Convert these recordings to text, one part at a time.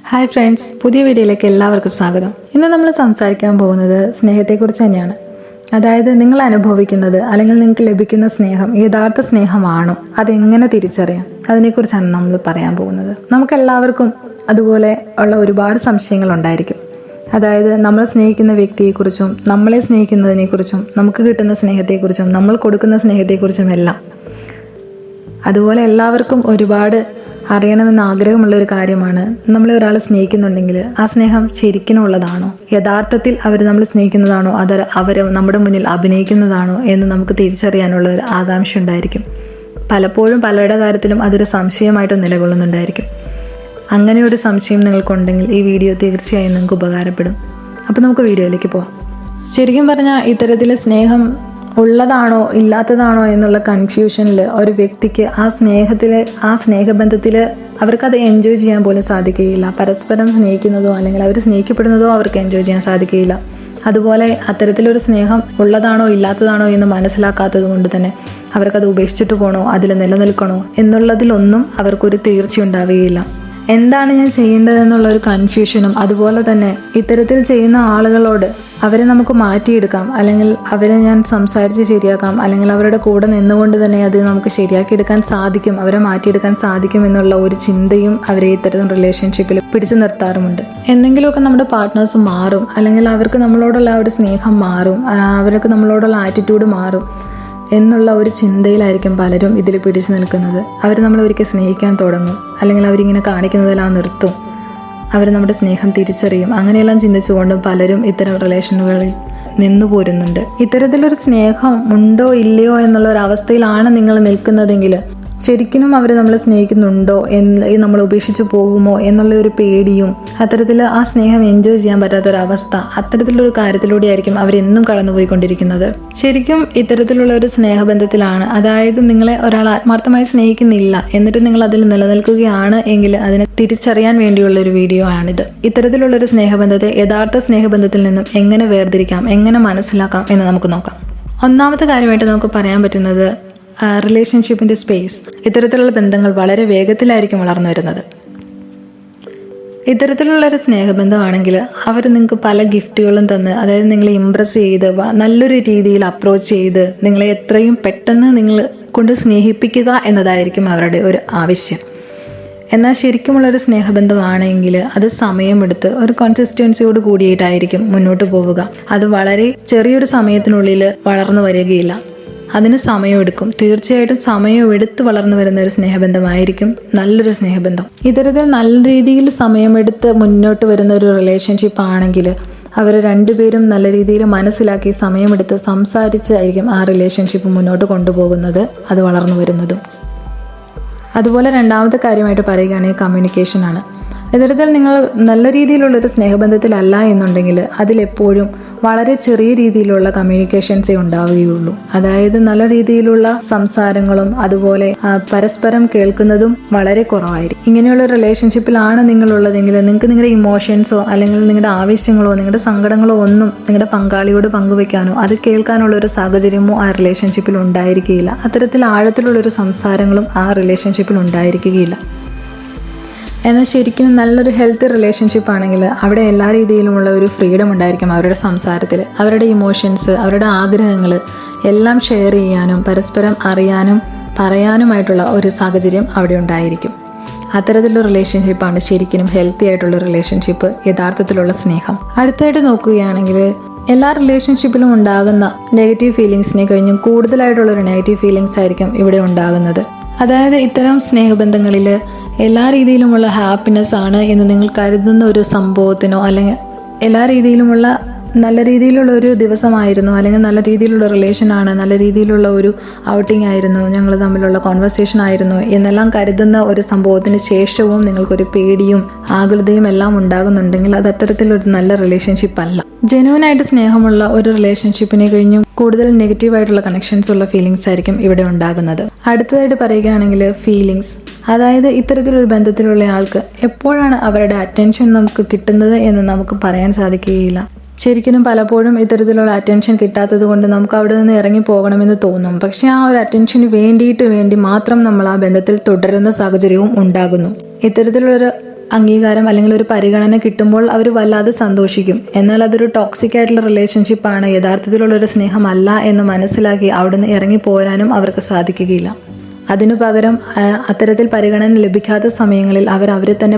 Hi friends, പുതിയ വീഡിയോയിലേക്ക് എല്ലാവർക്കും സ്വാഗതം. ഇന്ന് നമ്മൾ സംസാരിക്കാൻ പോകുന്നത് സ്നേഹത്തെക്കുറിച്ച് തന്നെയാണ്. അതായത് നിങ്ങൾ അനുഭവിക്കുന്നത് അല്ലെങ്കിൽ നിങ്ങൾക്ക് ലഭിക്കുന്ന സ്നേഹം യഥാർത്ഥ സ്നേഹമാണോ, അതെങ്ങനെ തിരിച്ചറിയാം, അതിനെക്കുറിച്ചാണ് നമ്മൾ പറയാൻ പോകുന്നത്. നമുക്കെല്ലാവർക്കും അതുപോലെ ഉള്ള ഒരുപാട് സംശയങ്ങൾ ഉണ്ടായിരിക്കും. അതായത് നമ്മൾ സ്നേഹിക്കുന്ന വ്യക്തിയെക്കുറിച്ചും നമ്മളെ സ്നേഹിക്കുന്നതിനെക്കുറിച്ചും നമുക്ക് കിട്ടുന്ന സ്നേഹത്തെക്കുറിച്ചും നമ്മൾ കൊടുക്കുന്ന സ്നേഹത്തെക്കുറിച്ചും എല്ലാം. അതുപോലെ എല്ലാവർക്കും ഒരുപാട് അറിയണമെന്ന് ആഗ്രഹമുള്ളൊരു കാര്യമാണ്, നമ്മളെ ഒരാൾ സ്നേഹിക്കുന്നുണ്ടെങ്കിൽ ആ സ്നേഹം ശരിക്കുമുള്ളതാണോ, യഥാർത്ഥത്തിൽ അവർ നമ്മൾ സ്നേഹിക്കുന്നതാണോ, അത് അവർ നമ്മുടെ മുന്നിൽ അഭിനയിക്കുന്നതാണോ എന്ന് നമുക്ക് തിരിച്ചറിയാനുള്ള ഒരു ആകാംക്ഷ ഉണ്ടായിരിക്കും. പലപ്പോഴും പലരുടെ കാര്യത്തിലും അതൊരു സംശയമായിട്ട് നിലകൊള്ളുന്നുണ്ടായിരിക്കും. അങ്ങനെയൊരു സംശയം നിങ്ങൾക്കുണ്ടെങ്കിൽ ഈ വീഡിയോ തീർച്ചയായും നിങ്ങൾക്ക് ഉപകാരപ്പെടും. അപ്പോൾ നമുക്ക് വീഡിയോയിലേക്ക് പോകാം. ശരിക്കും പറഞ്ഞാൽ ഇത്തരത്തിൽ സ്നേഹം ഉള്ളതാണോ ഇല്ലാത്തതാണോ എന്നുള്ള കൺഫ്യൂഷനിൽ ഒരു വ്യക്തിക്ക് ആ സ്നേഹബന്ധത്തിൽ അവർക്കത് എൻജോയ് ചെയ്യാൻ പോലും സാധിക്കുകയില്ല. പരസ്പരം സ്നേഹിക്കുന്നതോ അല്ലെങ്കിൽ അവർ സ്നേഹിക്കപ്പെടുന്നതോ അവർക്ക് എൻജോയ് ചെയ്യാൻ സാധിക്കുകയില്ല. അതുപോലെ അത്തരത്തിലൊരു സ്നേഹം ഉള്ളതാണോ ഇല്ലാത്തതാണോ എന്ന് മനസ്സിലാക്കാത്തത് കൊണ്ട് തന്നെ അവർക്കത് ഉപേക്ഷിച്ചിട്ട് പോകണോ, അതിൽ നിലനിൽക്കണോ എന്നുള്ളതിലൊന്നും അവർക്കൊരു തീർച്ചയുണ്ടാവുകയില്ല. എന്താണ് ഞാൻ ചെയ്യേണ്ടതെന്നുള്ള ഒരു കൺഫ്യൂഷനും, അതുപോലെ തന്നെ ഇത്തരത്തിൽ ചെയ്യുന്ന ആളുകളോട് അവരെ നമുക്ക് മാറ്റിയെടുക്കാം, അല്ലെങ്കിൽ അവരെ ഞാൻ സംസാരിച്ച് ശരിയാക്കാം, അല്ലെങ്കിൽ അവരുടെ കൂടെ നിന്നുകൊണ്ട് തന്നെ അത് നമുക്ക് ശരിയാക്കിയെടുക്കാൻ സാധിക്കും, അവരെ മാറ്റിയെടുക്കാൻ സാധിക്കും എന്നുള്ള ഒരു ചിന്തയും അവരെ ഇത്തരം റിലേഷൻഷിപ്പിൽ പിടിച്ചു നിർത്താറുമുണ്ട്. എന്തെങ്കിലുമൊക്കെ നമ്മുടെ പാർട്ട്നേഴ്സ് മാറും, അല്ലെങ്കിൽ അവർക്ക് നമ്മളോടുള്ള ആ ഒരു സ്നേഹം മാറും, അവർക്ക് നമ്മളോടുള്ള ആറ്റിറ്റ്യൂഡ് മാറും എന്നുള്ള ഒരു ചിന്തയിലായിരിക്കും പലരും ഇതിൽ പിടിച്ചു നിൽക്കുന്നത്. അവർ നമ്മളെ ഒരിക്കൽ സ്നേഹിക്കാൻ തുടങ്ങും, അല്ലെങ്കിൽ അവരിങ്ങനെ കാണിക്കുന്നതെല്ലാം നിർത്തും, അവർ നമ്മുടെ സ്നേഹം തിരിച്ചറിയും. അങ്ങനെയെല്ലാം ചിന്തിച്ചുകൊണ്ടും പലരും ഇത്തരം റിലേഷനുകളിൽ നിന്നു പോരുന്നുണ്ട്. ഇത്തരത്തിലൊരു സ്നേഹം ഉണ്ടോ ഇല്ലയോ എന്നുള്ള ഒരു അവസ്ഥയിലാണ് നിങ്ങൾ നിൽക്കുന്നതെങ്കിൽ ശരിക്കും അവർ നമ്മളെ സ്നേഹിക്കുന്നുണ്ടോ, നമ്മൾ ഉപേക്ഷിച്ച് പോകുമോ എന്നുള്ള ഒരു പേടിയും, അത്തരത്തിൽ ആ സ്നേഹം എൻജോയ് ചെയ്യാൻ പറ്റാത്തൊരവസ്ഥ, അത്തരത്തിലൊരു കാര്യത്തിലൂടെ ആയിരിക്കും അവരെന്നും കടന്നുപോയിക്കൊണ്ടിരിക്കുന്നത്. ശരിക്കും ഇത്തരത്തിലുള്ള ഒരു സ്നേഹബന്ധത്തിലാണ്, അതായത് നിങ്ങളെ ഒരാൾ ആത്മാർത്ഥമായി സ്നേഹിക്കുന്നില്ല എന്നിട്ട് നിങ്ങൾ അതിൽ നിലനിൽക്കുകയാണ് എങ്കിൽ അതിനെ തിരിച്ചറിയാൻ വേണ്ടിയുള്ള ഒരു വീഡിയോ ആണിത്. ഇത്തരത്തിലുള്ളൊരു സ്നേഹബന്ധത്തെ യഥാർത്ഥ സ്നേഹബന്ധത്തിൽ നിന്നും എങ്ങനെ വേർതിരിക്കാം, എങ്ങനെ മനസ്സിലാക്കാം എന്ന് നമുക്ക് നോക്കാം. ഒന്നാമത്തെ കാര്യമായിട്ട് നമുക്ക് പറയാൻ പറ്റുന്നത് റിലേഷൻഷിപ്പിൻ്റെ സ്പേസ്. ഇത്തരത്തിലുള്ള ബന്ധങ്ങൾ വളരെ വേഗത്തിലായിരിക്കും വളർന്നു വരുന്നത്. ഇത്തരത്തിലുള്ളൊരു സ്നേഹബന്ധമാണെങ്കിൽ അവർ നിങ്ങൾക്ക് പല ഗിഫ്റ്റുകളും തന്ന്, അതായത് നിങ്ങളെ ഇമ്പ്രസ് ചെയ്ത് നല്ലൊരു രീതിയിൽ അപ്രോച്ച് ചെയ്ത് നിങ്ങളെ എത്രയും പെട്ടെന്ന് നിങ്ങൾ കൊണ്ട് സ്നേഹിപ്പിക്കുക എന്നതായിരിക്കും അവരുടെ ഒരു ആവശ്യം. എന്നാൽ ശരിക്കുമുള്ളൊരു സ്നേഹബന്ധമാണെങ്കിൽ അത് സമയമെടുത്ത് ഒരു കൺസിസ്റ്റൻസിയോട് കൂടിയിട്ടായിരിക്കും മുന്നോട്ട് പോവുക. അത് വളരെ ചെറിയൊരു സമയത്തിനുള്ളിൽ വളർന്നു വരികയില്ല, അതിന് സമയമെടുക്കും. തീർച്ചയായിട്ടും സമയമെടുത്ത് വളർന്നു വരുന്ന ഒരു സ്നേഹബന്ധമായിരിക്കും നല്ലൊരു സ്നേഹബന്ധം. ഇത്തരത്തിൽ നല്ല രീതിയിൽ സമയമെടുത്ത് മുന്നോട്ട് വരുന്ന ഒരു റിലേഷൻഷിപ്പ് ആണെങ്കിൽ അവർ രണ്ടുപേരും നല്ല രീതിയിൽ മനസ്സിലാക്കി സമയമെടുത്ത് സംസാരിച്ചായിരിക്കും ആ റിലേഷൻഷിപ്പ് മുന്നോട്ട് കൊണ്ടുപോകുന്നത്, അത് വളർന്നു വരുന്നതും. അതുപോലെ രണ്ടാമത്തെ കാര്യമായിട്ട് പറയുകയാണെങ്കിൽ കമ്മ്യൂണിക്കേഷനാണ്. ഇത്തരത്തിൽ നിങ്ങൾ നല്ല രീതിയിലുള്ളൊരു സ്നേഹബന്ധത്തിലല്ല എന്നുണ്ടെങ്കിൽ അതിലെപ്പോഴും വളരെ ചെറിയ രീതിയിലുള്ള കമ്മ്യൂണിക്കേഷൻസേ ഉണ്ടാവുകയുള്ളൂ. അതായത് നല്ല രീതിയിലുള്ള സംസാരങ്ങളും അതുപോലെ പരസ്പരം കേൾക്കുന്നതും വളരെ കുറവായിരിക്കും. ഇങ്ങനെയുള്ള റിലേഷൻഷിപ്പിലാണ് നിങ്ങളുള്ളതെങ്കിൽ നിങ്ങൾക്ക് നിങ്ങളുടെ ഇമോഷൻസോ അല്ലെങ്കിൽ നിങ്ങളുടെ ആവശ്യങ്ങളോ നിങ്ങളുടെ സങ്കടങ്ങളോ ഒന്നും നിങ്ങളുടെ പങ്കാളിയോട് പങ്കുവെക്കാനോ അത് കേൾക്കാനുള്ള ഒരു സാഹചര്യമോ ആ റിലേഷൻഷിപ്പിൽ ഉണ്ടായിരിക്കുകയില്ല. അത്തരത്തിൽ ആഴത്തിലുള്ളൊരു സംസാരങ്ങളും ആ റിലേഷൻഷിപ്പിൽ ഉണ്ടായിരിക്കുകയില്ല. എന്നാൽ ശരിക്കും നല്ലൊരു ഹെൽത്തി റിലേഷൻഷിപ്പ് ആണെങ്കിൽ അവിടെ എല്ലാ രീതിയിലുമുള്ള ഒരു ഫ്രീഡം ഉണ്ടായിരിക്കും അവരുടെ സംസാരത്തിൽ. അവരുടെ ഇമോഷൻസ്, അവരുടെ ആഗ്രഹങ്ങൾ എല്ലാം ഷെയർ ചെയ്യാനും പരസ്പരം അറിയാനും പറയാനുമായിട്ടുള്ള ഒരു സാഹചര്യം അവിടെ ഉണ്ടായിരിക്കും. അത്തരത്തിലുള്ള റിലേഷൻഷിപ്പാണ് ശരിക്കും ഹെൽത്തി ആയിട്ടുള്ള റിലേഷൻഷിപ്പ്, യഥാർത്ഥത്തിലുള്ള സ്നേഹം. അടുത്തായിട്ട് നോക്കുകയാണെങ്കിൽ എല്ലാ റിലേഷൻഷിപ്പിലും ഉണ്ടാകുന്ന നെഗറ്റീവ് ഫീലിങ്സിനെ കഴിഞ്ഞും കൂടുതലായിട്ടുള്ളൊരു നെഗറ്റീവ് ഫീലിങ്സ് ആയിരിക്കും ഇവിടെ ഉണ്ടാകുന്നത്. അതായത് ഇത്തരം സ്നേഹബന്ധങ്ങളിൽ എല്ലാ രീതിയിലുമുള്ള ഹാപ്പിനെസ് ആണ് എന്ന് നിങ്ങൾ കരുതുന്ന ഒരു സംഭവത്തിനോ, അല്ലെങ്കിൽ എല്ലാ രീതിയിലുമുള്ള നല്ല രീതിയിലുള്ള ഒരു ദിവസമായിരുന്നു, അല്ലെങ്കിൽ നല്ല രീതിയിലുള്ള റിലേഷനാണ്, നല്ല രീതിയിലുള്ള ഒരു ഔട്ടിംഗ് ആയിരുന്നു, ഞങ്ങൾ തമ്മിലുള്ള കോൺവെർസേഷൻ ആയിരുന്നു എന്നെല്ലാം കരുതുന്ന ഒരു സംഭവത്തിന് ശേഷവും നിങ്ങൾക്കൊരു പേടിയും ആകുലതയും എല്ലാം ഉണ്ടാകുന്നുണ്ടെങ്കിൽ അത് അത്തരത്തിലൊരു നല്ല റിലേഷൻഷിപ്പ് അല്ല. ജെന്യുവനായിട്ട് സ്നേഹമുള്ള ഒരു റിലേഷൻഷിപ്പിനെ കഴിഞ്ഞും കൂടുതൽ നെഗറ്റീവായിട്ടുള്ള കണക്ഷൻസ് ഉള്ള ഫീലിങ്സ് ആയിരിക്കും ഇവിടെ ഉണ്ടാകുന്നത്. അടുത്തതായിട്ട് പറയുകയാണെങ്കിൽ ഫീലിങ്സ്. അതായത് ഇത്തരത്തിലൊരു ബന്ധത്തിലുള്ള ആൾക്ക് എപ്പോഴാണ് അവരുടെ അറ്റൻഷൻ നമുക്ക് കിട്ടുന്നത് എന്ന് നമുക്ക് പറയാൻ സാധിക്കുകയില്ല. ശരിക്കും പലപ്പോഴും ഇത്തരത്തിലുള്ള അറ്റൻഷൻ കിട്ടാത്തത് കൊണ്ട് നമുക്ക് അവിടെ നിന്ന് ഇറങ്ങി പോകണമെന്ന് തോന്നും. പക്ഷേ ആ ഒരു അറ്റൻഷന് വേണ്ടി മാത്രം നമ്മൾ ആ ബന്ധത്തിൽ തുടരുന്ന സാഹചര്യവും ഉണ്ടാകുന്നു. ഇത്തരത്തിലുള്ളൊരു അംഗീകാരം അല്ലെങ്കിൽ ഒരു പരിഗണന കിട്ടുമ്പോൾ അവർ വല്ലാതെ സന്തോഷിക്കും. എന്നാൽ അതൊരു ടോക്സിക് ആയിട്ടുള്ള റിലേഷൻഷിപ്പാണ്, യഥാർത്ഥത്തിലുള്ളൊരു സ്നേഹമല്ല എന്ന് മനസ്സിലാക്കി അവിടുന്ന് ഇറങ്ങി പോരാനും അവർക്ക് സാധിക്കുകയില്ല. അതിനു പകരം അത്തരത്തിൽ പരിഗണന ലഭിക്കാത്ത സമയങ്ങളിൽ അവരെ തന്നെ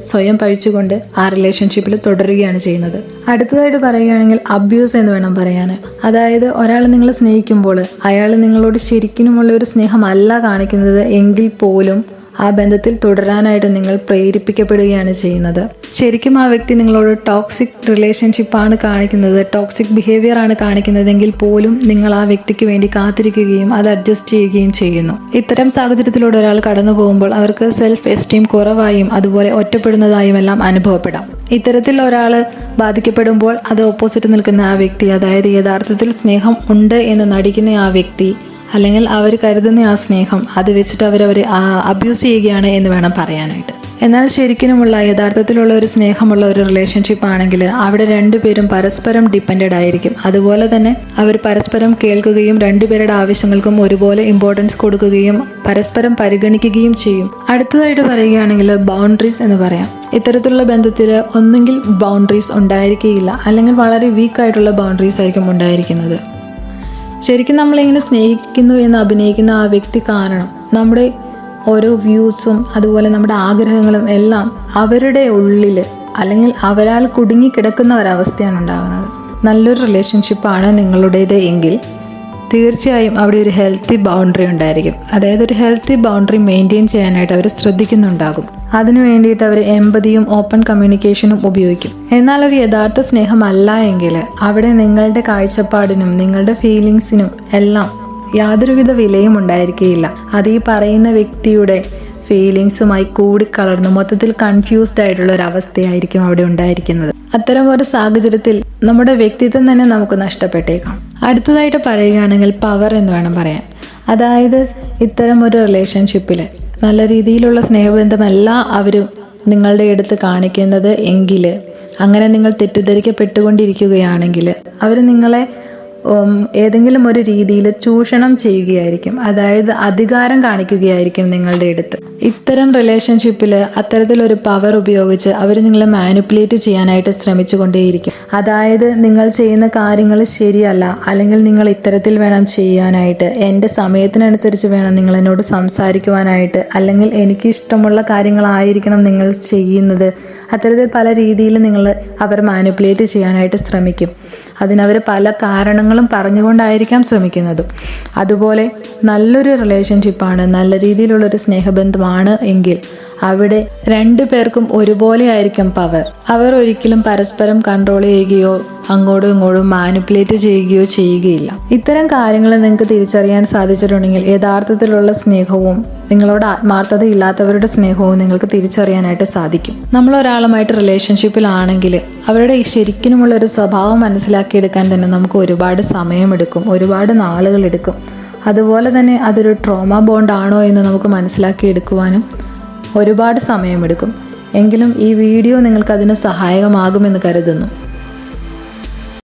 സ്വയം പഴിച്ചുകൊണ്ട് ആ റിലേഷൻഷിപ്പിൽ തുടരുകയാണ് ചെയ്യുന്നത്. അടുത്തതായിട്ട് പറയുകയാണെങ്കിൽ അബ്യൂസ് എന്ന് വേണം പറയാൻ. അതായത് ഒരാൾ നിങ്ങളെ സ്നേഹിക്കുമ്പോൾ അയാൾ നിങ്ങളോട് ശരിക്കുമുള്ള ഒരു സ്നേഹമല്ല കാണിക്കുന്നത് എങ്കിൽ പോലും ആ ബന്ധത്തിൽ തുടരാനായിട്ട് നിങ്ങൾ പ്രേരിപ്പിക്കപ്പെടുകയാണ് ചെയ്യുന്നത്. ശരിക്കും ആ വ്യക്തി നിങ്ങളോട് ടോക്സിക് റിലേഷൻഷിപ്പാണ് കാണിക്കുന്നത്, ടോക്സിക് ബിഹേവിയർ ആണ് കാണിക്കുന്നതെങ്കിൽ പോലും നിങ്ങൾ ആ വ്യക്തിക്ക് വേണ്ടി കാത്തിരിക്കുകയും അത് അഡ്ജസ്റ്റ് ചെയ്യുകയും ചെയ്യുന്നു. ഇത്തരം സാഹചര്യത്തിലൂടെ ഒരാൾ കടന്നു പോകുമ്പോൾ അവർക്ക് സെൽഫ് എസ്റ്റീം കുറവായും അതുപോലെ ഒറ്റപ്പെടുന്നതായും എല്ലാം അനുഭവപ്പെടാം. ഇത്തരത്തിൽ ഒരാൾ ബാധിക്കപ്പെടുമ്പോൾ അത് ഓപ്പോസിറ്റ് നിൽക്കുന്ന ആ വ്യക്തി, അതായത് യഥാർത്ഥത്തിൽ സ്നേഹം ഉണ്ട് എന്ന് നടിക്കുന്ന ആ വ്യക്തി അല്ലെങ്കിൽ അവർ കരുതുന്ന ആ സ്നേഹം അത് വെച്ചിട്ട് അവരവരെ അബ്യൂസ് ചെയ്യുകയാണ് എന്ന് വേണം പറയാനായിട്ട്. എന്നാൽ ശരിക്കുമുള്ള യഥാർത്ഥത്തിലുള്ള ഒരു സ്നേഹമുള്ള ഒരു റിലേഷൻഷിപ്പ് ആണെങ്കിൽ അവിടെ രണ്ടുപേരും പരസ്പരം ഡിപ്പെൻഡഡ് ആയിരിക്കും. അതുപോലെ തന്നെ അവർ പരസ്പരം കേൾക്കുകയും രണ്ടുപേരുടെ ആവശ്യങ്ങൾക്കും ഒരുപോലെ ഇമ്പോർട്ടൻസ് കൊടുക്കുകയും പരസ്പരം പരിഗണിക്കുകയും ചെയ്യും. അടുത്തതായിട്ട് പറയുകയാണെങ്കിൽ ബൗണ്ടറീസ് എന്ന് പറയാം. ഇത്തരത്തിലുള്ള ബന്ധത്തിൽ ഒന്നെങ്കിൽ ബൗണ്ടറീസ് ഉണ്ടായിരിക്കുകയില്ല, അല്ലെങ്കിൽ വളരെ വീക്കായിട്ടുള്ള ബൗണ്ടറീസ് ആയിരിക്കും ഉണ്ടായിരിക്കുന്നത്. ശരിക്കും നമ്മളിങ്ങനെ സ്നേഹിക്കുന്നു എന്ന് അഭിനയിക്കുന്ന ആ വ്യക്തി കാരണം നമ്മുടെ ഓരോ വ്യൂസും അതുപോലെ നമ്മുടെ ആഗ്രഹങ്ങളും എല്ലാം അവരുടെ ഉള്ളിൽ അല്ലെങ്കിൽ അവരാൽ കുടുങ്ങിക്കിടക്കുന്ന ഒരവസ്ഥയാണ് ഉണ്ടാകുന്നത്. നല്ലൊരു റിലേഷൻഷിപ്പാണ് നിങ്ങളുടേത് എങ്കിൽ തീർച്ചയായും അവിടെ ഒരു ഹെൽത്തി ബൗണ്ടറി ഉണ്ടായിരിക്കും. അതായത് ഒരു ഹെൽത്തി ബൗണ്ടറി മെയിൻറ്റെയിൻ ചെയ്യാനായിട്ട് അവർ ശ്രദ്ധിക്കുന്നുണ്ടാകും. അതിനു വേണ്ടിയിട്ട് അവർ എമ്പതിയും ഓപ്പൺ കമ്മ്യൂണിക്കേഷനും ഉപയോഗിക്കും. എന്നാൽ ഒരു യഥാർത്ഥ സ്നേഹമല്ല എങ്കിൽ അവിടെ നിങ്ങളുടെ കാഴ്ചപ്പാടിനും നിങ്ങളുടെ ഫീലിങ്സിനും എല്ലാം യാതൊരുവിധ വിലയും ഉണ്ടായിരിക്കുകയില്ല. അത് ഈ പറയുന്ന വ്യക്തിയുടെ ഫീലിങ്സുമായി കൂടിക്കലർന്ന് മൊത്തത്തിൽ കൺഫ്യൂസ്ഡ് ആയിട്ടുള്ള ഒരു അവസ്ഥയായിരിക്കും അവിടെ ഉണ്ടായിരിക്കുന്നത്. അത്തരം ഒരു സാഹചര്യത്തിൽ നമ്മുടെ വ്യക്തിത്വം തന്നെ നമുക്ക് നഷ്ടപ്പെട്ടേക്കാം. അടുത്തതായിട്ട് പറയുകയാണെങ്കിൽ പവർ എന്ന് വേണം പറയാൻ. അതായത് ഇത്തരം ഒരു റിലേഷൻഷിപ്പിൽ നല്ല രീതിയിലുള്ള സ്നേഹബന്ധമല്ല അവർ നിങ്ങളുടെ അടുത്ത് കാണിക്കുന്നത് എങ്കിൽ, അങ്ങനെ നിങ്ങൾ തെറ്റിദ്ധരിക്കപ്പെട്ടുകൊണ്ടിരിക്കുകയാണെങ്കിൽ അവർ നിങ്ങളെ ഏതെങ്കിലും ഒരു രീതിയിൽ ചൂഷണം ചെയ്യുകയായിരിക്കും. അതായത് അധികാരം കാണിക്കുകയായിരിക്കും നിങ്ങളുടെ അടുത്ത്. ഇത്തരം റിലേഷൻഷിപ്പിൽ അത്തരത്തിലൊരു പവർ ഉപയോഗിച്ച് അവർ നിങ്ങളെ മാനിപ്പുലേറ്റ് ചെയ്യാനായിട്ട് ശ്രമിച്ചു കൊണ്ടേയിരിക്കും. അതായത് നിങ്ങൾ ചെയ്യുന്ന കാര്യങ്ങൾ ശരിയല്ല, അല്ലെങ്കിൽ നിങ്ങൾ ഇത്തരത്തിൽ വേണം ചെയ്യാനായിട്ട്, എൻ്റെ സമയത്തിനനുസരിച്ച് വേണം നിങ്ങൾ എന്നോട് സംസാരിക്കുവാനായിട്ട്, അല്ലെങ്കിൽ എനിക്ക് ഇഷ്ടമുള്ള കാര്യങ്ങളായിരിക്കണം നിങ്ങൾ ചെയ്യുന്നത്. അത്തരത്തിൽ പല രീതിയിൽ അവർ മാനിപ്പുലേറ്റ് ചെയ്യാനായിട്ട് ശ്രമിക്കും. അതിനവർ പല കാരണങ്ങളും പറഞ്ഞുകൊണ്ടായിരിക്കാം ശ്രമിക്കുന്നതും. അതുപോലെ നല്ലൊരു റിലേഷൻഷിപ്പാണ്, നല്ല രീതിയിലുള്ളൊരു സ്നേഹബന്ധമാണ് എങ്കിൽ അവിടെ രണ്ടു പേർക്കും ഒരുപോലെ ആയിരിക്കും പവർ. അവർ ഒരിക്കലും പരസ്പരം കൺട്രോൾ ചെയ്യുകയോ അങ്ങോട്ടും ഇങ്ങോട്ടും മാനിപ്പുലേറ്റ് ചെയ്യുകയോ ചെയ്യുകയില്ല. ഇത്തരം കാര്യങ്ങൾ നിങ്ങൾക്ക് തിരിച്ചറിയാൻ സാധിച്ചിട്ടുണ്ടെങ്കിൽ യഥാർത്ഥത്തിലുള്ള സ്നേഹവും നിങ്ങളോട് ആത്മാർത്ഥത ഇല്ലാത്തവരുടെ സ്നേഹവും നിങ്ങൾക്ക് തിരിച്ചറിയാനായിട്ട് സാധിക്കും. നമ്മൾ ഒരാളുമായിട്ട് റിലേഷൻഷിപ്പിലാണെങ്കിൽ അവരുടെ ശരിക്കുമുള്ള ഒരു സ്വഭാവം മനസ്സിലാക്കിയെടുക്കാൻ തന്നെ നമുക്ക് ഒരുപാട് സമയമെടുക്കും, ഒരുപാട് നാളുകൾ എടുക്കും. അതുപോലെ തന്നെ അതൊരു ട്രോമ ബോണ്ടാണോ എന്ന് നമുക്ക് മനസ്സിലാക്കിയെടുക്കുവാനും ഒരുപാട് സമയമെടുക്കും. എങ്കിലും ഈ വീഡിയോ നിങ്ങൾക്ക് അതിന് സഹായകമാകുമെന്ന് കരുതുന്നു.